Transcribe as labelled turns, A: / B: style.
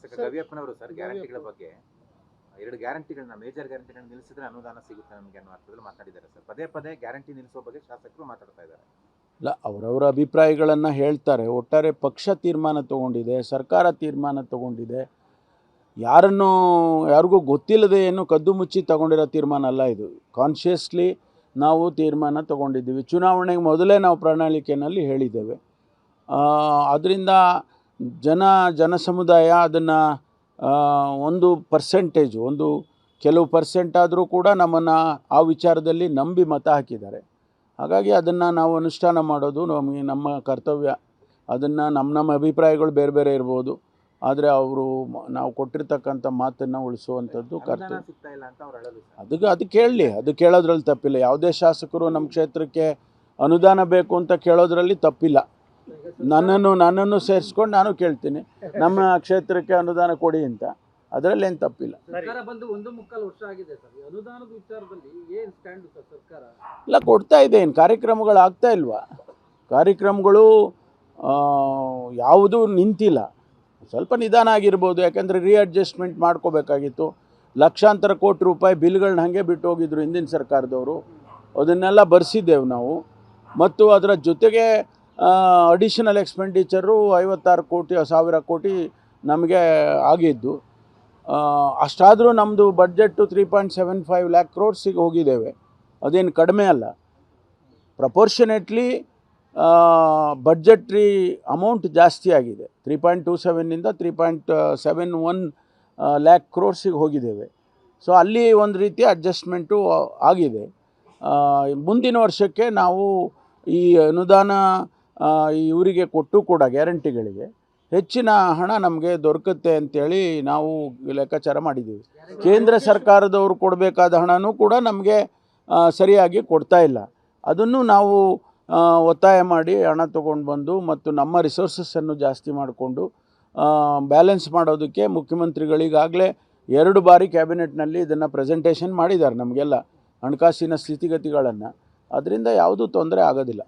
A: ಶಾಸಕ ಗವಿಯಪ್ಪನವರು ಸರ್ ಗ್ಯಾರಂಟಿಗಳ ಬಗ್ಗೆ ಎರಡು ಗ್ಯಾರಂಟಿಗಳನ್ನ ಮೇಜರ್ ಗ್ಯಾರಂಟಿಗಳನ್ನ ನಿಲ್ಲಿಸಿದ್ರೆ ಅನುದಾನ ಸಿಗುತ್ತೆ ನಮಗೆ ಅನ್ನೋ ಅರ್ಥದಲ್ಲಿ ಮಾತಾಡಿದ್ದಾರೆ ಸರ್. ಪದೇ ಪದೇ ಗ್ಯಾರಂಟಿ ನಿಲ್ಲಿಸೋ ಬಗ್ಗೆ ಶಾಸಕರು ಮಾತಾಡ್ತಾ ಇದ್ದಾರೆ.
B: ಇಲ್ಲ, ಅವರವರ ಅಭಿಪ್ರಾಯಗಳನ್ನು ಹೇಳ್ತಾರೆ. ಒಟ್ಟಾರೆ ಪಕ್ಷ ತೀರ್ಮಾನ ತಗೊಂಡಿದೆ, ಸರ್ಕಾರ ತೀರ್ಮಾನ ತಗೊಂಡಿದೆ. ಯಾರಿಗೂ ಗೊತ್ತಿಲ್ಲದೆ ಏನು ಕದ್ದು ಮುಚ್ಚಿ ತಗೊಂಡಿರೋ ತೀರ್ಮಾನ ಅಲ್ಲ ಇದು. ಕಾನ್ಷಿಯಸ್ಲಿ ನಾವು ತೀರ್ಮಾನ ತಗೊಂಡಿದ್ದೀವಿ. ಚುನಾವಣೆಗೆ ಮೊದಲೇ ನಾವು ಪ್ರಣಾಳಿಕೆಯಲ್ಲಿ ಹೇಳಿದ್ದೇವೆ. ಅದರಿಂದ ಜನ ಸಮುದಾಯ ಅದನ್ನು ಒಂದು ಪರ್ಸೆಂಟೇಜು, ಕೆಲವು ಪರ್ಸೆಂಟ್ ಆದರೂ ಕೂಡ ನಮ್ಮನ್ನು ಆ ವಿಚಾರದಲ್ಲಿ ನಂಬಿ ಮತ ಹಾಕಿದ್ದಾರೆ. ಹಾಗಾಗಿ ಅದನ್ನು ನಾವು ಅನುಷ್ಠಾನ ಮಾಡೋದು ನಮ್ಮ ಕರ್ತವ್ಯ. ಅದನ್ನು ನಮ್ಮ ಅಭಿಪ್ರಾಯಗಳು ಬೇರೆ ಬೇರೆ ಇರ್ಬೋದು, ಆದರೆ ನಾವು ಕೊಟ್ಟಿರ್ತಕ್ಕಂಥ ಮಾತನ್ನು ಉಳಿಸುವಂಥದ್ದು ಕರ್ತವ್ಯ. ಅದು ಕೇಳಲಿ, ಅದು ಕೇಳೋದ್ರಲ್ಲಿ ತಪ್ಪಿಲ್ಲ. ಯಾವುದೇ ಶಾಸಕರು ನಮ್ಮ ಕ್ಷೇತ್ರಕ್ಕೆ ಅನುದಾನ ಬೇಕು ಅಂತ ಕೇಳೋದ್ರಲ್ಲಿ ತಪ್ಪಿಲ್ಲ. ನನ್ನನ್ನು ಸೇರಿಸ್ಕೊಂಡು ನಾನು ಕೇಳ್ತೀನಿ, ನಮ್ಮ ಕ್ಷೇತ್ರಕ್ಕೆ ಅನುದಾನ ಕೊಡಿ ಅಂತ. ಅದರಲ್ಲಿ ಏನು ತಪ್ಪಿಲ್ಲ.
C: ಸರ್ಕಾರ ಬಂದು 1.25 ವರ್ಷ ಆಗಿದೆ ಸರ್. ಅನುದಾನದ ವಿಚಾರದಲ್ಲಿ ಏನು ಸ್ಟ್ಯಾಂಡ್ ಸರ್ ಸರ್ಕಾರ?
B: ಇಲ್ಲ, ಕೊಡ್ತಾ ಇದೆ. ಏನು ಕಾರ್ಯಕ್ರಮಗಳು ಆಗ್ತಾ ಇಲ್ವಾ? ಕಾರ್ಯಕ್ರಮಗಳು ಯಾವುದೂ ನಿಂತಿಲ್ಲ. ಸ್ವಲ್ಪ ನಿಧಾನ ಆಗಿರ್ಬೋದು, ಯಾಕೆಂದರೆ ರೀಅಡ್ಜಸ್ಟ್ಮೆಂಟ್ ಮಾಡ್ಕೋಬೇಕಾಗಿತ್ತು. ಲಕ್ಷಾಂತರ ಕೋಟಿ ರೂಪಾಯಿ ಬಿಲ್ಗಳನ್ನ ಹಾಗೆ ಬಿಟ್ಟು ಹೋಗಿದ್ರು ಹಿಂದಿನ ಸರ್ಕಾರದವರು. ಅದನ್ನೆಲ್ಲ ಬರೆಸಿದ್ದೇವೆ ನಾವು. ಮತ್ತು ಅದರ ಜೊತೆಗೆ ಅಡಿಷನಲ್ ಎಕ್ಸ್ಪೆಂಡಿಚರು 56,000 ಕೋಟಿ ನಮಗೆ ಆಗಿದ್ದು. ಅಷ್ಟಾದರೂ ನಮ್ಮದು ಬಡ್ಜೆಟ್ಟು 3.75 lakh crores ಹೋಗಿದ್ದೇವೆ. ಅದೇನು ಕಡಿಮೆ ಅಲ್ಲ. ಪ್ರಪೋರ್ಷನೇಟ್ಲಿ ಬಡ್ಜೆಟ್ರಿ ಅಮೌಂಟ್ ಜಾಸ್ತಿ ಆಗಿದೆ. 3.27 3.71 lakh crores ಹೋಗಿದ್ದೇವೆ. ಸೊ ಅಲ್ಲಿ ಒಂದು ರೀತಿ ಅಡ್ಜಸ್ಟ್ಮೆಂಟು ಆಗಿದೆ. ಮುಂದಿನ ವರ್ಷಕ್ಕೆ ನಾವು ಈ ಅನುದಾನ ಇವರಿಗೆ ಕೊಟ್ಟು ಕೂಡ ಗ್ಯಾರಂಟಿಗಳಿಗೆ ಹೆಚ್ಚಿನ ಹಣ ನಮಗೆ ದೊರಕುತ್ತೆ ಅಂಥೇಳಿ ನಾವು ಲೆಕ್ಕಾಚಾರ ಮಾಡಿದ್ದೀವಿ. ಕೇಂದ್ರ ಸರ್ಕಾರದವರು ಕೊಡಬೇಕಾದ ಹಣನೂ ಕೂಡ ನಮಗೆ ಸರಿಯಾಗಿ ಕೊಡ್ತಾ ಇಲ್ಲ. ಅದನ್ನು ನಾವು ಒತ್ತಾಯ ಮಾಡಿ ಹಣ ತೊಗೊಂಡು ಬಂದು ಮತ್ತು ನಮ್ಮ ರಿಸೋರ್ಸಸ್ಸನ್ನು ಜಾಸ್ತಿ ಮಾಡಿಕೊಂಡು ಬ್ಯಾಲೆನ್ಸ್ ಮಾಡೋದಕ್ಕೆ ಮುಖ್ಯಮಂತ್ರಿಗಳಿಗಾಗಲೇ 2 ಬಾರಿ ಕ್ಯಾಬಿನೆಟ್ನಲ್ಲಿ ಇದನ್ನು ಪ್ರೆಸೆಂಟೇಷನ್ ಮಾಡಿದ್ದಾರೆ ನಮಗೆಲ್ಲ ಹಣಕಾಸಿನ ಸ್ಥಿತಿಗತಿಗಳನ್ನು. ಅದರಿಂದ ಯಾವುದೂ ತೊಂದರೆ ಆಗೋದಿಲ್ಲ.